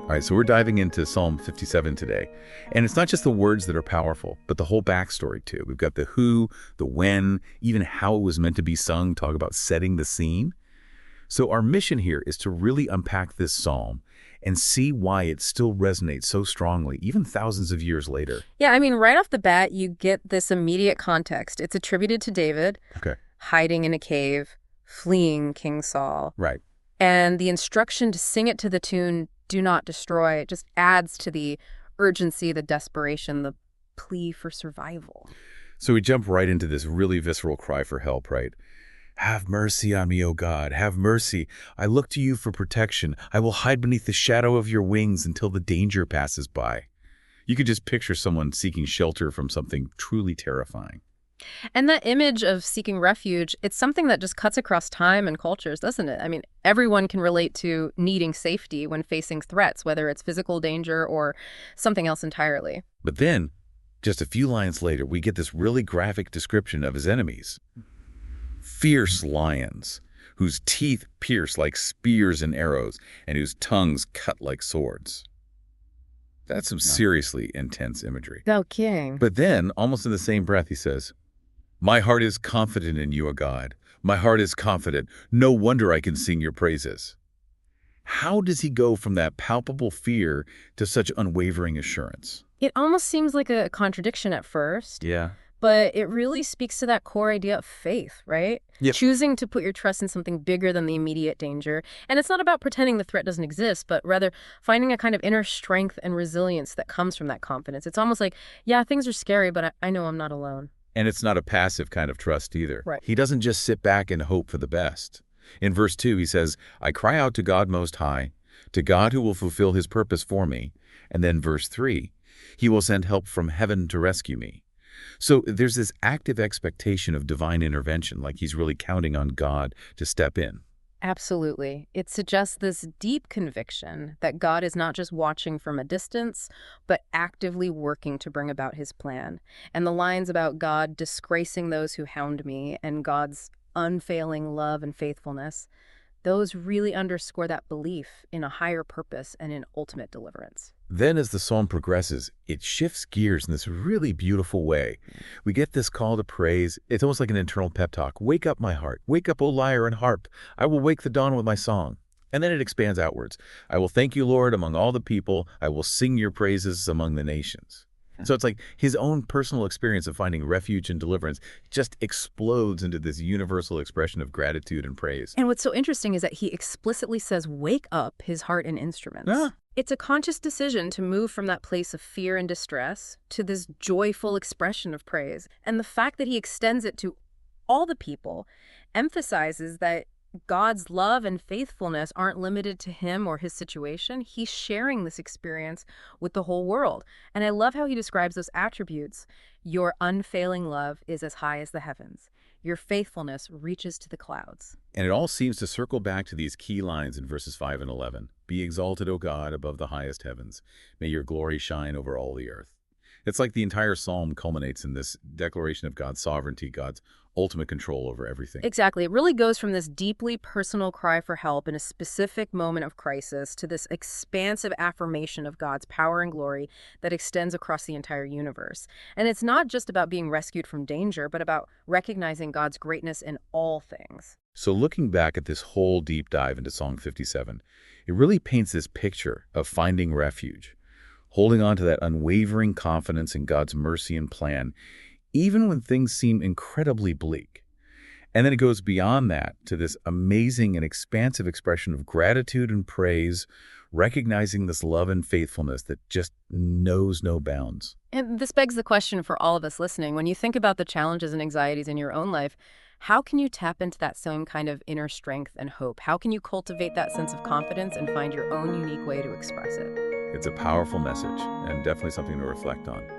All right, so we're diving into Psalm 57 today. And it's not just the words that are powerful, but the whole backstory too. We've got the who, the when, even how it was meant to be sung, talk about setting the scene. So our mission here is to really unpack this psalm and see why it still resonates so strongly, even thousands of years later. Yeah, I mean, right off the bat, you get this immediate context. It's attributed to David, Okay. hiding in a cave, fleeing King Saul. Right. And the instruction to sing it to the tune, "Do Not Destroy," it just adds to the urgency, the desperation, the plea for survival. So we jump right into this really visceral cry for help, right? Have mercy on me, O God, have mercy. I look to you for protection. I will hide beneath the shadow of your wings until the danger passes by. You could just picture someone seeking shelter from something truly terrifying. And that image of seeking refuge, it's something that just cuts across time and cultures, doesn't it? I mean, everyone can relate to needing safety when facing threats, whether it's physical danger or something else entirely. But then, just a few lines later, we get this really graphic description of his enemies. Fierce lions, whose teeth pierce like spears and arrows, and whose tongues cut like swords. That's some seriously intense imagery. Thou king. But then, almost in the same breath, he says, my heart is confident in you, O God. My heart is confident. No wonder I can sing your praises. How does he go from that palpable fear to such unwavering assurance? It almost seems like a contradiction at first. Yeah. But it really speaks to that core idea of faith, right? Yep. Choosing to put your trust in something bigger than the immediate danger. And it's not about pretending the threat doesn't exist, but rather finding a kind of inner strength and resilience that comes from that confidence. It's almost like, yeah, things are scary, but I know I'm not alone. And it's not a passive kind of trust either. Right. He doesn't just sit back and hope for the best. In verse 2, he says, I cry out to God Most High, to God who will fulfill his purpose for me. And then verse 3, he will send help from heaven to rescue me. So there's this active expectation of divine intervention, like he's really counting on God to step in. Absolutely. It suggests this deep conviction that God is not just watching from a distance, but actively working to bring about his plan. And the lines about God disgracing those who hound me and God's unfailing love and faithfulness, those really underscore that belief in a higher purpose and in ultimate deliverance. Then as the psalm progresses, it shifts gears in this really beautiful way. We get this call to praise. It's almost like an internal pep talk. Wake up, my heart. Wake up, O lyre and harp. I will wake the dawn with my song. And then it expands outwards. I will thank you, Lord, among all the people. I will sing your praises among the nations. So it's like his own personal experience of finding refuge and deliverance just explodes into this universal expression of gratitude and praise. And what's so interesting is that he explicitly says, wake up his heart and instruments. Ah. It's a conscious decision to move from that place of fear and distress to this joyful expression of praise. And the fact that he extends it to all the people emphasizes that God's love and faithfulness aren't limited to him or his situation. He's sharing this experience with the whole world. And I love how he describes those attributes. Your unfailing love is as high as the heavens. Your faithfulness reaches to the clouds. And it all seems to circle back to these key lines in verses 5 and 11. Be exalted, O God, above the highest heavens. May your glory shine over all the earth. It's like the entire psalm culminates in this declaration of God's sovereignty, God's ultimate control over everything. Exactly. It really goes from this deeply personal cry for help in a specific moment of crisis to this expansive affirmation of God's power and glory that extends across the entire universe. And it's not just about being rescued from danger, but about recognizing God's greatness in all things. So looking back at this whole deep dive into Psalm 57, it really paints this picture of finding refuge, holding on to that unwavering confidence in God's mercy and plan, even when things seem incredibly bleak. And then it goes beyond that to this amazing and expansive expression of gratitude and praise, recognizing this love and faithfulness that just knows no bounds. And this begs the question for all of us listening. When you think about the challenges and anxieties in your own life, how can you tap into that same kind of inner strength and hope? How can you cultivate that sense of confidence and find your own unique way to express it? It's a powerful message and definitely something to reflect on.